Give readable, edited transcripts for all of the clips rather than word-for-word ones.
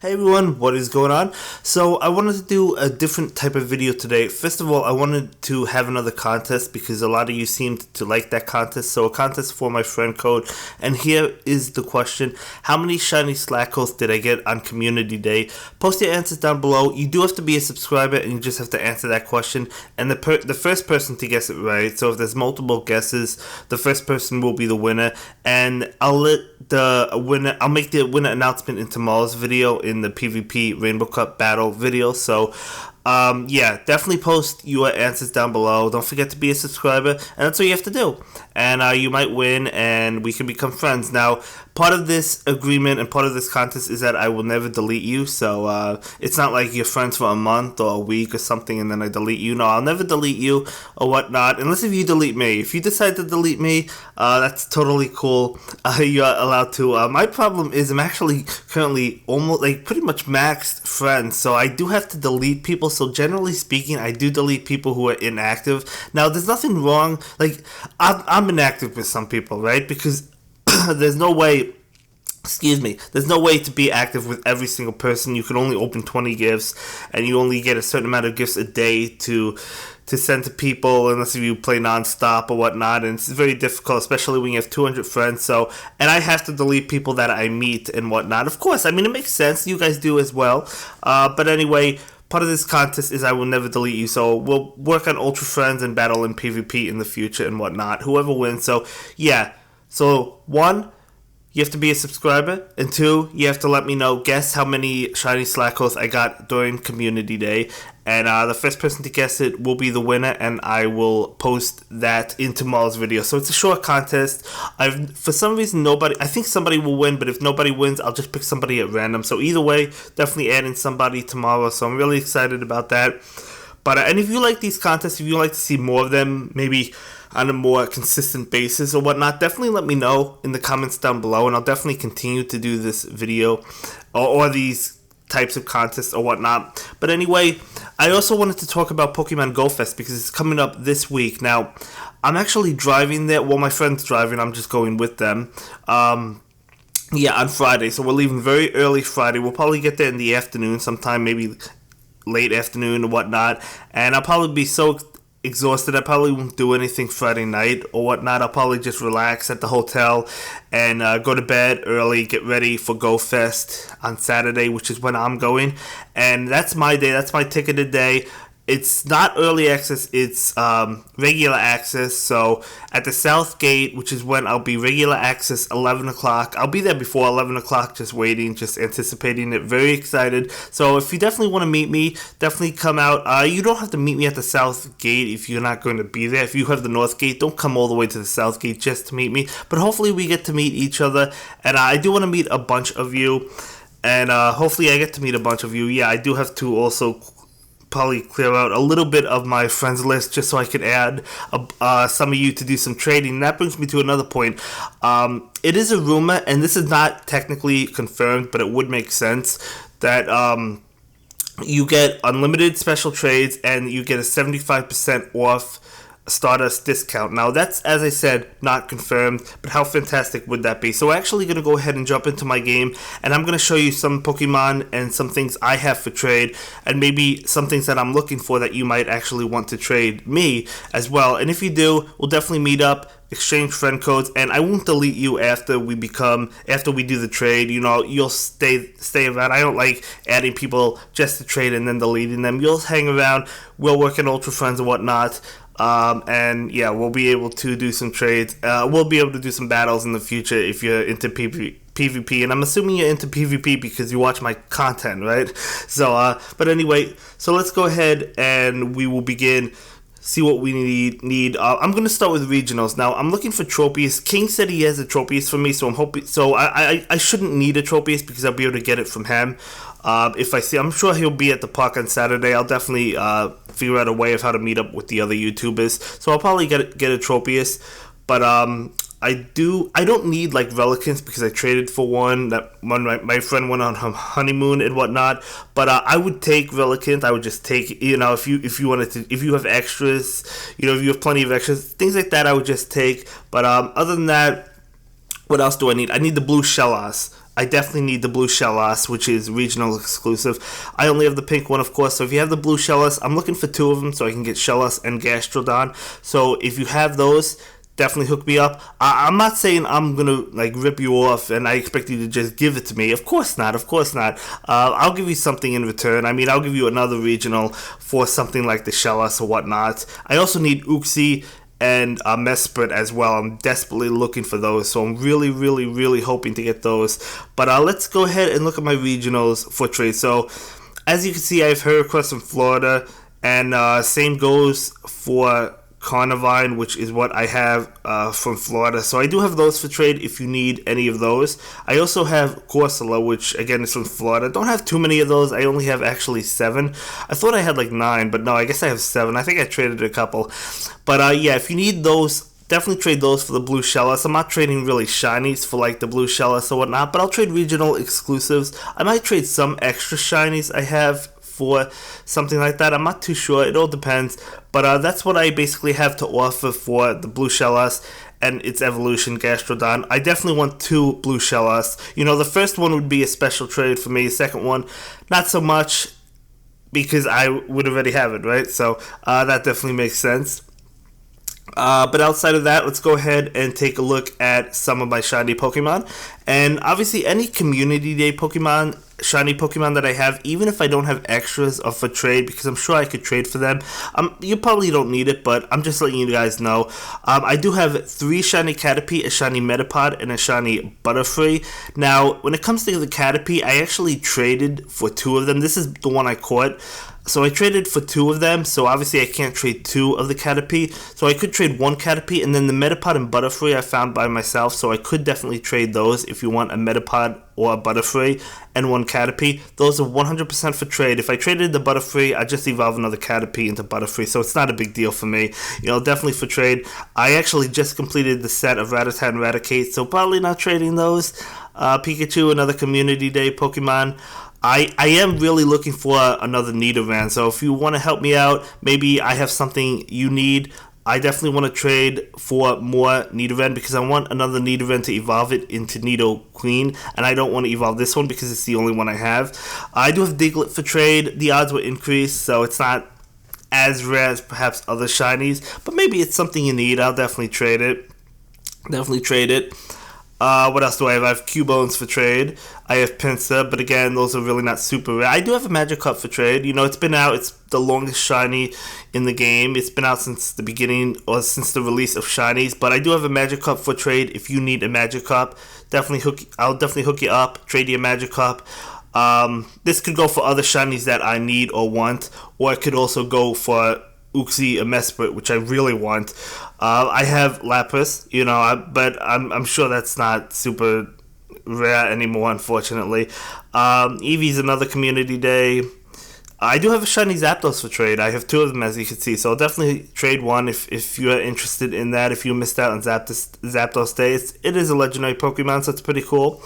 Hey everyone, what is going on? So I wanted to do a different type of video today. First of all, I wanted to have another contest because a lot of you seemed to like that contest. So a contest for my friend code. And here is the question. How many shiny Slackos did I get on community day? Post your answers down below. You do have to be a subscriber and you just have to answer that question. And the first person to guess it right, so if there's multiple guesses, the first person will be the winner. And I'll make the winner announcement in tomorrow's video in the PvP Rainbow Cup battle video. So yeah, definitely post your answers down below. Don't forget to be a subscriber, and that's what you have to do. And you might win, and we can become friends. Now, part of this agreement and part of this contest is that I will never delete you. So it's not like you're friends for a month or a week or something, and then I delete you. No, I'll never delete you or whatnot, unless if you delete me. If you decide to delete me, that's totally cool. You're allowed to. My problem is I'm actually currently almost pretty much maxed friends, so I do have to delete people. So generally speaking, I do delete people who are inactive. Now, there's nothing wrong. I'm inactive with some people, right? Because there's no way. There's no way to be active with every single person. You can only open 20 gifts, and you only get a certain amount of gifts a day to send to people, unless you play non-stop or whatnot, and it's very difficult, especially when you have 200 friends. So, and I have to delete people that I meet and whatnot. Of course, I mean, it makes sense. You guys do as well. But anyway, part of this contest is I will never delete you. So we'll work on Ultra Friends and battle in PvP in the future and whatnot. Whoever wins. So yeah. So 1, you have to be a subscriber, and 2, you have to let me know, guess how many shiny Slackos I got during community day, and the first person to guess it will be the winner, and I will post that in tomorrow's video. So it's a short contest. For some reason, I think somebody will win, but if nobody wins, I'll just pick somebody at random. So either way, definitely add in somebody tomorrow, so I'm really excited about that. But and if you like these contests, if you like to see more of them, maybe on a more consistent basis or whatnot, definitely let me know in the comments down below, and I'll definitely continue to do this video or these types of contests or whatnot. But anyway, I also wanted to talk about Pokemon Go Fest because it's coming up this week. Now, I'm actually driving there. Well, my friend's driving. I'm just going with them. Yeah, on Friday. So we're leaving very early Friday. We'll probably get there in the afternoon sometime, maybe late afternoon or whatnot. And I'll probably be so exhausted, I probably won't do anything Friday night or whatnot. I'll probably just relax at the hotel and go to bed early, get ready for Go Fest on Saturday, which is when I'm going. And that's my day. That's my ticketed day. It's not early access, it's regular access. So at the South Gate, which is when I'll be regular access, 11 o'clock. I'll be there before 11 o'clock, just waiting, just anticipating it. Very excited. So if you definitely want to meet me, definitely come out. You don't have to meet me at the South Gate if you're not going to be there. If you have the North Gate, don't come all the way to the South Gate just to meet me. But hopefully we get to meet each other. And I do want to meet a bunch of you. And hopefully I get to meet a bunch of you. Yeah, I do have to also probably clear out a little bit of my friends list just so I could add some of you to do some trading. And that brings me to another point. It is a rumor, and this is not technically confirmed, but it would make sense that you get unlimited special trades and you get a 75% off Stardust discount. Now that's, as I said, not confirmed, but how fantastic would that be? So we're actually going to go ahead and jump into my game, and I'm going to show you some Pokemon and some things I have for trade, and maybe some things that I'm looking for that you might actually want to trade me as well. And if you do, we'll definitely meet up, exchange friend codes, and I won't delete you after we do the trade. You know, you'll stay around. I don't like adding people just to trade and then deleting them. You'll hang around. We'll work in Ultra Friends and whatnot. And yeah, we'll be able to do some trades. We'll be able to do some battles in the future if you're into PvP, and I'm assuming you're into PvP because you watch my content, right? So, but anyway, so let's go ahead and we will begin. See what we need. I'm going to start with regionals. Now, I'm looking for Tropius. King said he has a Tropius for me, so I'm hoping. So I shouldn't need a Tropius because I'll be able to get it from him. If I see, I'm sure he'll be at the park on Saturday. I'll definitely figure out a way of how to meet up with the other YouTubers. So I'll probably get a Tropius, but I don't need like Relicants because I traded for one that when my friend went on her honeymoon and whatnot. But I would take Relicant. I would just take, you know, if you wanted to, if you have extras, you know, if you have plenty of extras, things like that, I would just take. But other than that, what else do I need? I need the blue Shellos. I definitely need the blue Shellos, which is regional exclusive. I only have the pink one, of course. So if you have the blue Shellos, I'm looking for 2 of them so I can get Shellos and Gastrodon. So if you have those, definitely hook me up. I'm not saying I'm gonna like rip you off and I expect you to just give it to me. Of course not. Of course not. I'll give you something in return. I mean, I'll give you another regional for something like the Shellos or whatnot. I also need Uxie and Mesprit as well. I'm desperately looking for those, so I'm really, really, really hoping to get those. But let's go ahead and look at my regionals for trade. So, as you can see, I have Heracross from Florida, and same goes for Carnivine, which is what I have from Florida. So I do have those for trade if you need any of those. I also have Corsola, which again is from Florida. Don't have too many of those. I only have actually 7. I thought I had like 9, but no, I guess I have 7. I think I traded a couple. But yeah, if you need those, definitely trade those for the blue Shellos. I'm not trading really shinies for like the blue Shellos or whatnot, but I'll trade regional exclusives. I might trade some extra shinies I have for something like that. I'm not too sure. It all depends. But that's what I basically have to offer for the blue Shellos and its evolution, Gastrodon. I definitely want 2 blue Shellos. You know, the first one would be a special trade for me. The second one, not so much, because I would already have it, right? So that definitely makes sense. But outside of that, let's go ahead and take a look at some of my shiny Pokemon. And obviously, any Community Day Pokemon, shiny Pokemon that I have, even if I don't have extras or for trade, because I'm sure I could trade for them. You probably don't need it, but I'm just letting you guys know. I do have 3 shiny Caterpie, a shiny Metapod, and a shiny Butterfree. Now, when it comes to the Caterpie, I actually traded for 2 of them. This is the one I caught. So I traded for 2 of them, so obviously I can't trade 2 of the Caterpie. So I could trade 1 Caterpie, and then the Metapod and Butterfree I found by myself, so I could definitely trade those if you want a Metapod or a Butterfree and 1 Caterpie. Those are 100% for trade. If I traded the Butterfree, I'd just evolve another Caterpie into Butterfree, so it's not a big deal for me. You know, definitely for trade. I actually just completed the set of Rattata and Raticate, so probably not trading those. Pikachu, another Community Day Pokemon. I am really looking for another Nidoran, so if you want to help me out, maybe I have something you need. I definitely want to trade for more Nidoran because I want another Nidoran to evolve it into Nidoqueen, and I don't want to evolve this one because it's the only one I have. I do have Diglett for trade. The odds will increase, so it's not as rare as perhaps other shinies, but maybe it's something you need. I'll definitely trade it. Definitely trade it. What else do I have? I have Cubones for trade. I have Pinsir, but again, those are really not super rare. I do have a Magikarp for trade. You know, it's been out. It's the longest shiny in the game. It's been out since the beginning or since the release of shinies. But I do have a Magikarp for trade. If you need a Magikarp, I'll definitely hook you up. Trade you a Magikarp. This could go for other shinies that I need or want, or it could also go for Uxie, a Mesprit, which I really want. I have Lapras, you know, but I'm sure that's not super rare anymore, unfortunately. Eevee's another Community Day. I do have a shiny Zapdos for trade. I have 2 of them, as you can see, so I'll definitely trade one if you're interested in that. If you missed out on Zapdos Day, it is a legendary Pokemon, so it's pretty cool.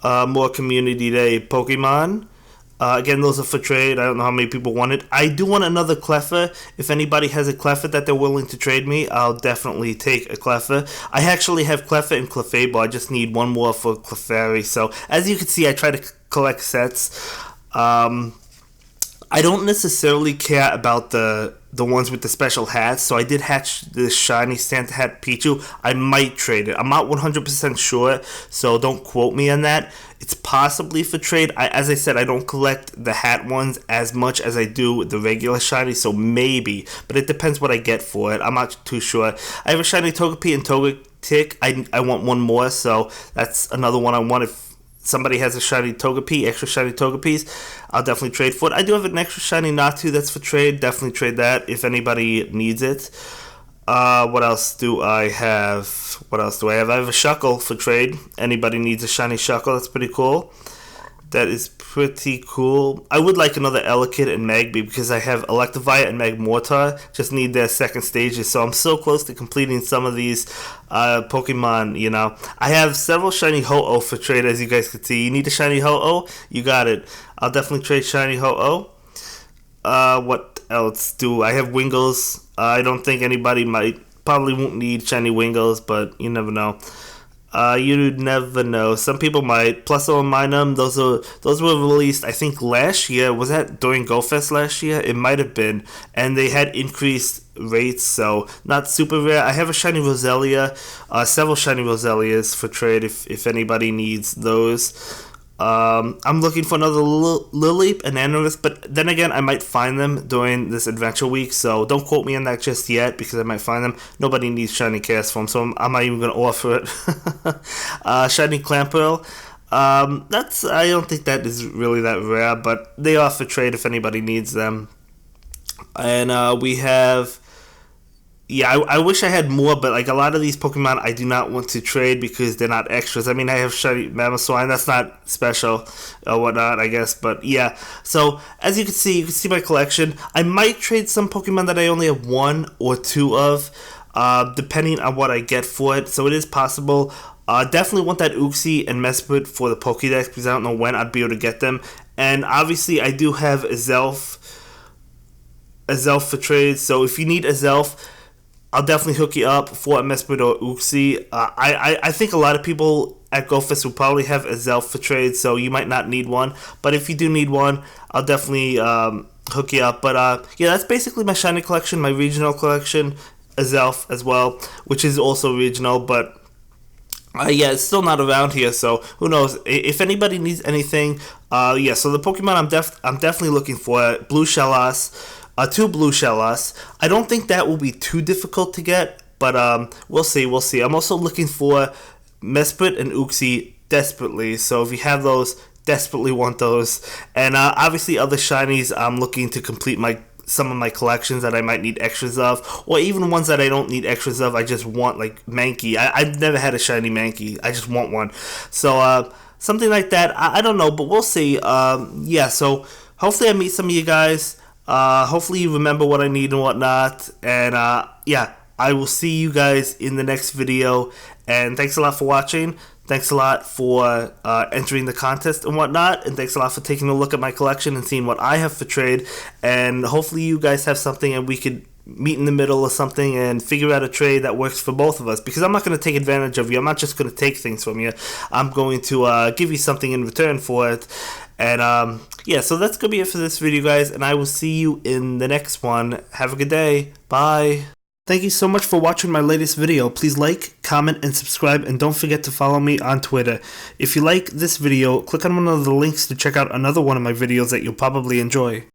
More Community Day Pokemon. Again, those are for trade. I don't know how many people want it. I do want another Cleffa. If anybody has a Cleffa that they're willing to trade me, I'll definitely take a Cleffa. I actually have Cleffa and Clefable. I just need one more for Clefairy. So, as you can see, I try to collect sets. I don't necessarily care about the ones with the special hats, so I did hatch the shiny Santa hat Pichu. I might trade it. I'm not 100% sure, so don't quote me on that. It's possibly for trade. As I said, I don't collect the hat ones as much as I do the regular shiny, so maybe, but it depends what I get for it. I'm not too sure. I have a shiny Togepi and Togetic. I want one more, so that's another one I want. If somebody has a shiny Togepi, extra shiny Togepis, I'll definitely trade for it. I do have an extra shiny Natu that's for trade. Definitely trade that if anybody needs it. What else do I have? I have a Shuckle for trade. Anybody needs a shiny Shuckle, that's pretty cool. That is pretty cool. I would like another Elekid and Magby because I have Electivire and Magmortar. Just need their second stages, so I'm so close to completing some of these Pokemon, you know. I have several shiny Ho-Oh for trade, as you guys can see. You need a shiny Ho-Oh? You got it. I'll definitely trade shiny Ho-Oh. What else do I have? Wingles. I don't think anybody probably won't need shiny Wingles, but you never know. You never know. Some people might. Plus or minus, those were released, I think, last year. Was that during GoFest last year? It might have been. And they had increased rates, so not super rare. I have a shiny Roselia, several shiny Roselias for trade if anybody needs those. I'm looking for another Lileep and Anorith, but then again, I might find them during this adventure week, so don't quote me on that just yet, because I might find them. Nobody needs shiny Castform, so I'm not even going to offer it. Shiny Clamperl. I don't think that is really that rare, but they are for trade if anybody needs them. And we have... Yeah, I wish I had more, but like a lot of these Pokemon I do not want to trade because they're not extras. I mean, I have shiny Mamoswine, that's not special or whatnot, I guess, but yeah. So, as you can see my collection. I might trade some Pokemon that I only have 1 or 2 of, depending on what I get for it, so it is possible. Definitely want that Uxie and Mesprit for the Pokédex because I don't know when I'd be able to get them. And obviously, I do have a Zelf for trade, so if you need a Zelf, I'll definitely hook you up for a Mesprit or Uxie. I think a lot of people at GoFest will probably have a Zelf for trade, so you might not need one. But if you do need one, I'll definitely hook you up. But yeah, that's basically my shiny collection, my regional collection, a Zelf as well, which is also regional, but... yeah, it's still not around here, so who knows? If anybody needs anything, yeah. So the Pokemon I'm definitely looking for: Blue Shellos, 2 Blue Shellos. I don't think that will be too difficult to get, but we'll see. We'll see. I'm also looking for Mesprit and Uxie desperately. So if you have those, desperately want those. And obviously other shinies, I'm looking to complete some of my collections that I might need extras of, or even ones that I don't need extras of. I just want, like Mankey. I've never had a shiny Mankey. I just want one. So something like that. I don't know, but we'll see. Yeah. So hopefully I meet some of you guys. Hopefully you remember what I need and whatnot. And yeah, I will see you guys in the next video. And thanks a lot for watching. Thanks a lot for entering the contest and whatnot. And thanks a lot for taking a look at my collection and seeing what I have for trade. And hopefully you guys have something and we could meet in the middle or something and figure out a trade that works for both of us. Because I'm not going to take advantage of you. I'm not just going to take things from you. I'm going to give you something in return for it. And yeah, so that's going to be it for this video, guys. And I will see you in the next one. Have a good day. Bye. Thank you so much for watching my latest video. Please like, comment, and subscribe, and don't forget to follow me on Twitter. If you like this video, click on one of the links to check out another one of my videos that you'll probably enjoy.